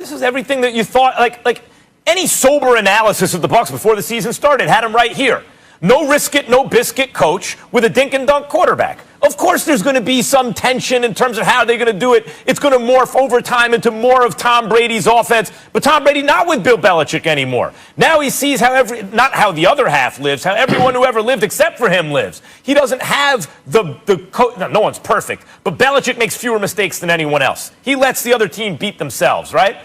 This is everything that you thought. Like any sober analysis of the Bucs before the season started had them right here. No risk it, no biscuit coach with a dink and dunk quarterback. Of course there's going to be some tension in terms of how they're going to do it. It's going to morph over time into more of Tom Brady's offense. But Tom Brady not with Bill Belichick anymore. Now he sees not how the other half lives, how everyone who ever lived except for him lives. He doesn't have no one's perfect, but Belichick makes fewer mistakes than anyone else. He lets the other team beat themselves, right?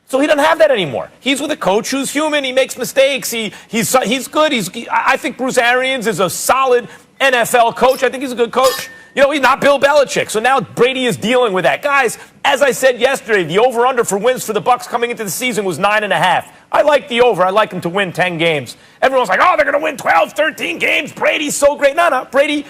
So he doesn't have that anymore. He's with a coach who's human. He makes mistakes. He's good. I think Bruce Arians is a solid NFL coach. I think he's a good coach. You know, he's not Bill Belichick. So now Brady is dealing with that. Guys, as I said yesterday, the over-under for wins for the Bucs coming into the season was 9.5. I like the over. I like them to win 10 games. Everyone's like, oh, they're going to win 12, 13 games. Brady's so great. No. Brady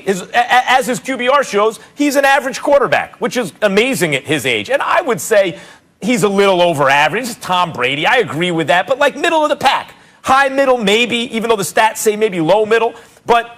is, as his QBR shows, he's an average quarterback, which is amazing at his age. And I would say he's a little over average. It's Tom Brady. I agree with that. But like middle of the pack. High middle, maybe, even though the stats say maybe low middle. But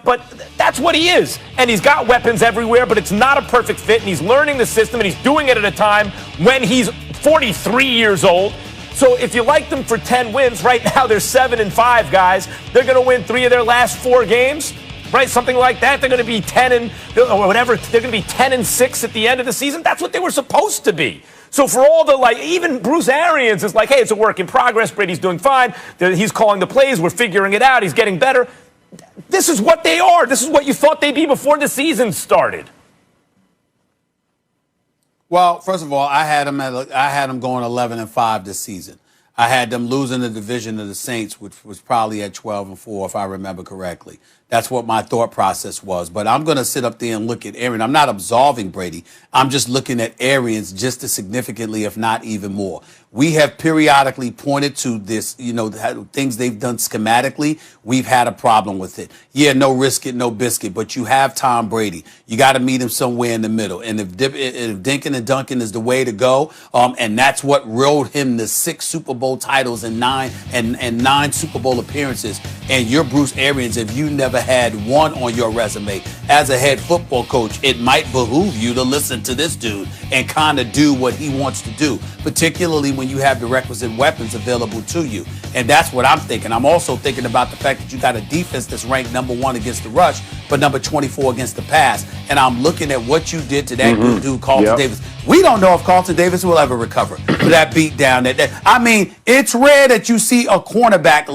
that's what he is. And he's got weapons everywhere, but it's not a perfect fit. And he's learning the system, and he's doing it at a time when he's 43 years old. So if you like them for 10 wins, right now they're 7-5, guys. They're going to win 3 of their last 4 games. Right, something like that. They're going to be 10 or whatever. They're going to be 10-6 at the end of the season. That's what they were supposed to be. So for all the, even Bruce Arians is like, hey, it's a work in progress. Brady's doing fine. He's calling the plays. We're figuring it out. He's getting better. This is what they are. This is what you thought they'd be before the season started. Well, first of all, I had them going 11-5 this season. I had them losing the division to the Saints, which was probably at 12-4, if I remember correctly. That's what my thought process was. But I'm going to sit up there and look at Arians. I'm not absolving Brady. I'm just looking at Arians just as significantly, if not even more. We have periodically pointed to this, things they've done schematically. We've had a problem with it. Yeah, no risk it, no biscuit. But you have Tom Brady. You got to meet him somewhere in the middle. And if dinking and dunking is the way to go, and that's what rode him the 6 Super Bowl titles and 9 Super Bowl appearances, and you're Bruce Arians, if you never had one on your resume as a head football coach, it might behoove you to listen to this dude and kind of do what he wants to do, particularly when you have the requisite weapons available to you. And that's what I'm thinking. I'm also thinking about the fact that you got a defense that's ranked number 1 against the rush, but number 24 against the pass. And I'm looking at what you did to that good dude, Carlton Davis. We don't know if Carlton Davis will ever recover for that beat down. I mean, it's rare that you see a cornerback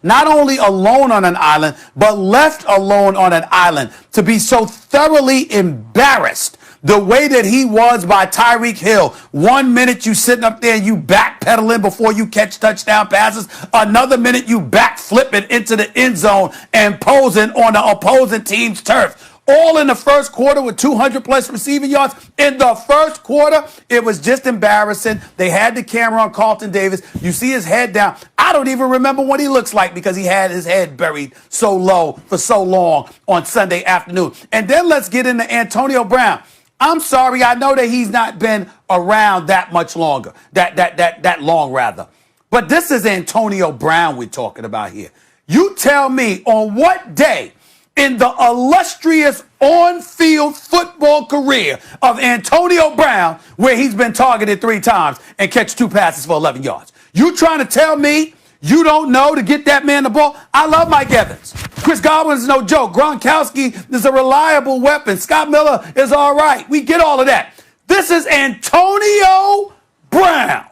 not only alone on an island, but left alone on an island to be so thoroughly embarrassed the way that he was by Tyreek Hill. 1 minute you sitting up there and you backpedaling before you catch touchdown passes. Another minute you backflipping into the end zone and posing on the opposing team's turf. All in the first quarter with 200-plus receiving yards. In the first quarter, it was just embarrassing. They had the camera on Carlton Davis. You see his head down. I don't even remember what he looks like because he had his head buried so low for so long on Sunday afternoon. And then let's get into Antonio Brown. I'm sorry, I know that he's not been around that much longer, that long rather. But this is Antonio Brown we're talking about here. You tell me on what day in the illustrious on-field football career of Antonio Brown where he's been targeted 3 times and catch 2 passes for 11 yards. You trying to tell me you don't know to get that man the ball? I love Mike Evans. Chris Godwin is no joke. Gronkowski is a reliable weapon. Scott Miller is all right. We get all of that. This is Antonio Brown.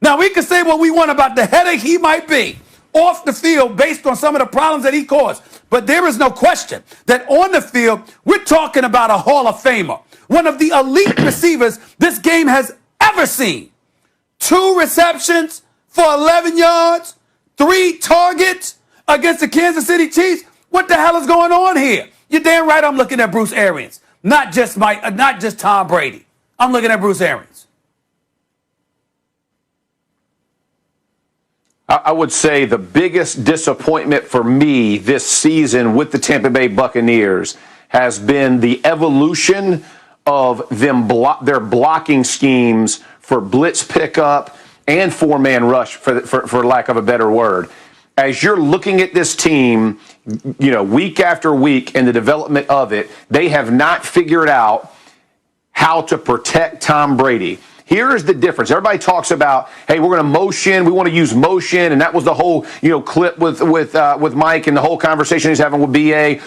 Now, we can say what we want about the headache he might be off the field based on some of the problems that he caused. But there is no question that on the field, we're talking about a Hall of Famer, one of the elite receivers this game has ever seen. 2 receptions for 11 yards, 3 targets against the Kansas City Chiefs. What the hell is going on here? You're damn right I'm looking at Bruce Arians, not just Tom Brady. I'm looking at Bruce Arians. I would say the biggest disappointment for me this season with the Tampa Bay Buccaneers has been the evolution of their blocking schemes for blitz pickup and 4-man rush, for lack of a better word. As you're looking at this team, week after week and the development of it, they have not figured out how to protect Tom Brady. Here's the difference. Everybody talks about, hey, we're going to motion. We want to use motion. And that was the whole, clip with Mike and the whole conversation he's having with BA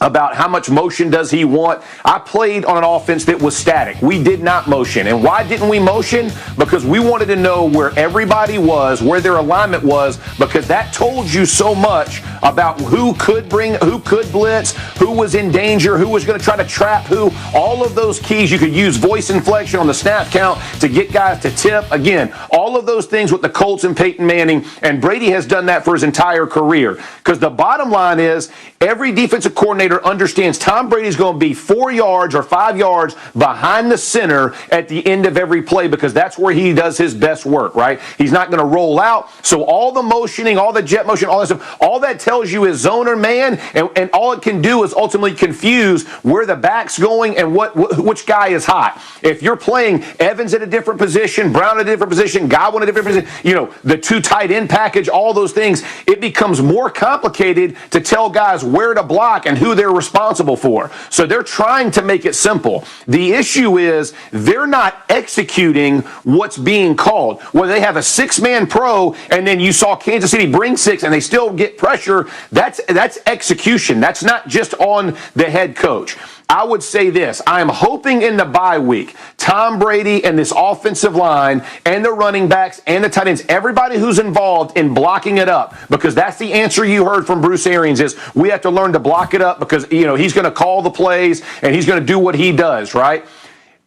about how much motion does he want. I played on an offense that was static. We did not motion. And why didn't we motion? Because we wanted to know where everybody was, where their alignment was, because that told you so much about who could blitz, who was in danger, who was going to try to trap who. All of those keys. You could use voice inflection on the snap count to get guys to tip. Again, all of those things with the Colts and Peyton Manning, and Brady has done that for his entire career. Because the bottom line is, every defensive coordinator understands Tom Brady's going to be 4 yards or 5 yards behind the center at the end of every play, because that's where he does his best work, right? He's not going to roll out. So all the motioning, all the jet motion, all that stuff, all that tells you is zone or man, and all it can do is ultimately confuse where the back's going and which guy is hot. If you're playing Evans at a different position, Brown at a different position, Godwin at a different position, the 2 tight end package, all those things, it becomes more complicated to tell guys where to block and who they're responsible for. So they're trying to make it simple. The issue is they're not executing what's being called. Where they have a 6-man pro and then you saw Kansas City bring 6 and they still get pressure, that's execution. That's not just on the head coach. I would say this. I am hoping in the bye week, Tom Brady and this offensive line and the running backs and the tight ends, everybody who's involved in blocking it up, because that's the answer you heard from Bruce Arians is we have to learn to block it up because, he's going to call the plays and he's going to do what he does, right?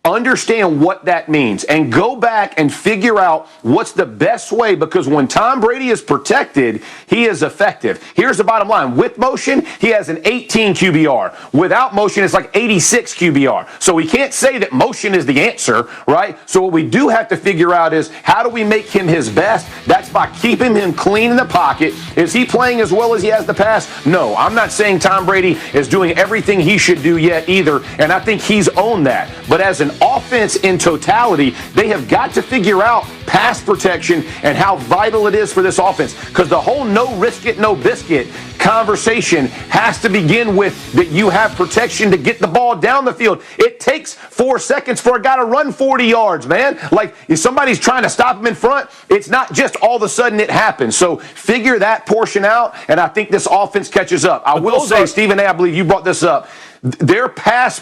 Understand what that means and go back and figure out what's the best way, because when Tom Brady is protected, he is effective. Here's the bottom line. With motion, he has an 18 QBR. Without motion, it's like 86 QBR. So we can't say that motion is the answer, right? So what we do have to figure out is how do we make him his best? That's by keeping him clean in the pocket. Is he playing as well as he has the past? No, I'm not saying Tom Brady is doing everything he should do yet either, and I think he's owned that. But as an offense in totality, they have got to figure out pass protection and how vital it is for this offense, because the whole no risk it, no biscuit conversation has to begin with that you have protection to get the ball down the field. It takes 4 seconds for a guy to run 40 yards, man. Like if somebody's trying to stop him in front, it's not just all of a sudden it happens. So figure that portion out, and I think this offense catches up. I will say, Stephen A., I believe you brought this up. Their pass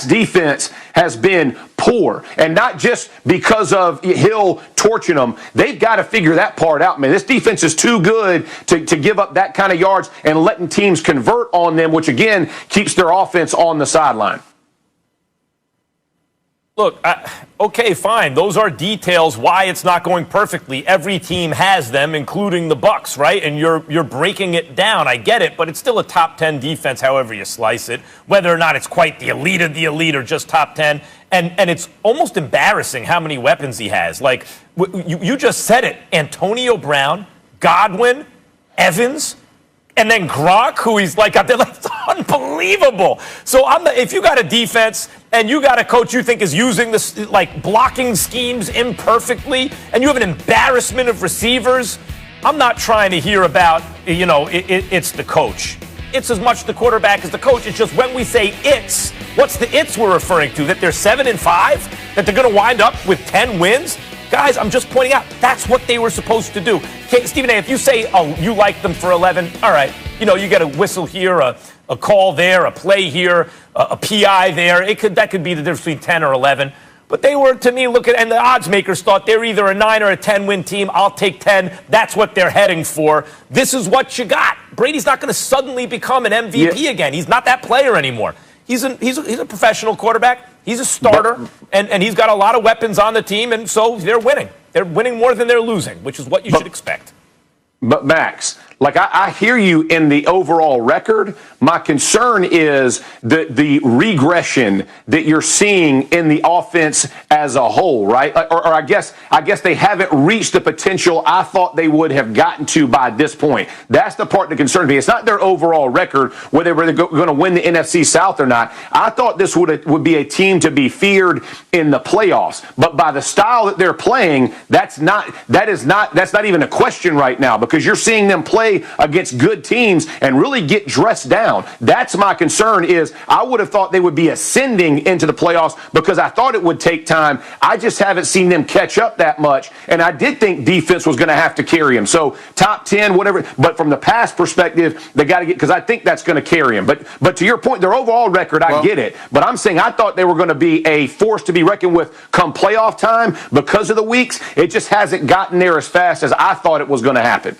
defense has been poor, and not just because of Hill torching them. They've got to figure that part out, man. This defense is too good to give up that kind of yards and letting teams convert on them, which again keeps their offense on the sideline. Look, okay, fine. Those are details why it's not going perfectly. Every team has them, including the Bucs, right? And you're breaking it down. I get it, but it's still a top 10 defense, however you slice it. Whether or not it's quite the elite of the elite or just top 10. And it's almost embarrassing how many weapons he has. Like, you just said it. Antonio Brown, Godwin, Evans, and then Gronk, who he's like out there, like, it's unbelievable. So if you got a defense and you got a coach you think is using this, like, blocking schemes imperfectly, and you have an embarrassment of receivers, I'm not trying to hear about, it's the coach. It's as much the quarterback as the coach. It's just when we say it's, what's the it's we're referring to? That they're 7-5? That they're going to wind up with 10 wins? Guys, I'm just pointing out, that's what they were supposed to do. Okay, Stephen A., if you say, you like them for 11, all right, you get a whistle here, a call there, a play here, a PI there. That could be the difference between 10 or 11. But they were, to me, and the odds makers thought they're either a 9 or a 10-win team. I'll take 10. That's what they're heading for. This is what you got. Brady's not going to suddenly become an MVP again. He's not that player anymore. He's a professional quarterback. He's a starter, and he's got a lot of weapons on the team, and so they're winning. They're winning more than they're losing, which is what you should expect. But, Max, like I hear you in the overall record. My concern is the regression that you're seeing in the offense as a whole, right? Or I guess they haven't reached the potential I thought they would have gotten to by this point. That's the part that concerns me. It's not their overall record, whether they're going to win the NFC South or not. I thought this would be a team to be feared in the playoffs. But by the style that they're playing, that's not even a question right now, because you're seeing them play play against good teams and really get dressed down. That's my concern. Is I would have thought they would be ascending into the playoffs because I thought it would take time. I just haven't seen them catch up that much, and I did think defense was going to have to carry them. So top 10, whatever. But from the past perspective, they got to get, because I think that's going to carry them. But to your point, their overall record, I get it. But I'm saying I thought they were going to be a force to be reckoned with come playoff time because of the weeks. It just hasn't gotten there as fast as I thought it was going to happen.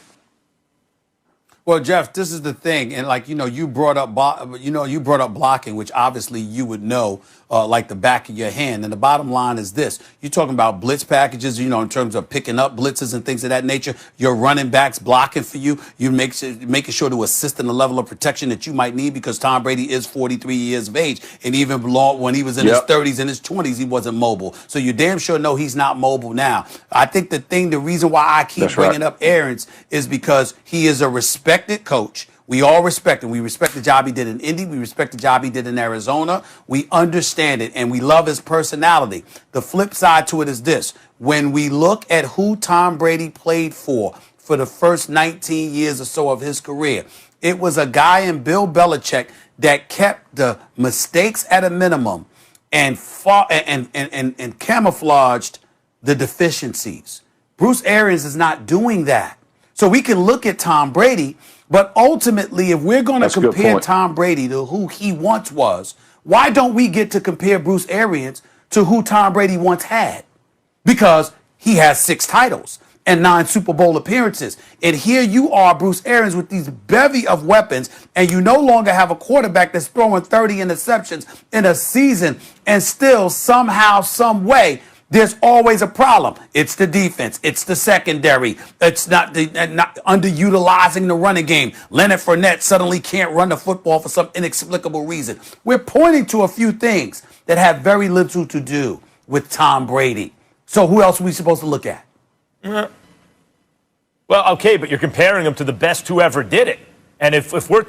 Well, Jeff, this is the thing, and you brought up blocking, which obviously you would know like the back of your hand. And the bottom line is this: you're talking about blitz packages, in terms of picking up blitzes and things of that nature. Your running backs blocking for you. You making sure to assist in the level of protection that you might need, because Tom Brady is 43 years of age, and even when he was in his 30s and his 20s, he wasn't mobile. So you damn sure know he's not mobile now. I think the reason why I keep bringing up Arians is because he is a respected coach. We all respect him. We respect the job he did in Indy. We respect the job he did in Arizona. We understand it, and we love his personality. The flip side to it is this: when we look at who Tom Brady played for the first 19 years or so of his career, it was a guy in Bill Belichick that kept the mistakes at a minimum and camouflaged the deficiencies. Bruce Arians is not doing that. So we can look at Tom Brady, but ultimately, if we're going to compare Tom Brady to who he once was, why don't we get to compare Bruce Arians to who Tom Brady once had? Because he has 6 titles and 9 Super Bowl appearances. And here you are, Bruce Arians, with these bevy of weapons, and you no longer have a quarterback that's throwing 30 interceptions in a season, and still somehow, some way, there's always a problem. It's the defense. It's the secondary. It's not underutilizing the running game. Leonard Fournette suddenly can't run the football for some inexplicable reason. We're pointing to a few things that have very little to do with Tom Brady. So who else are we supposed to look at? Well, okay, but you're comparing him to the best who ever did it. And if we're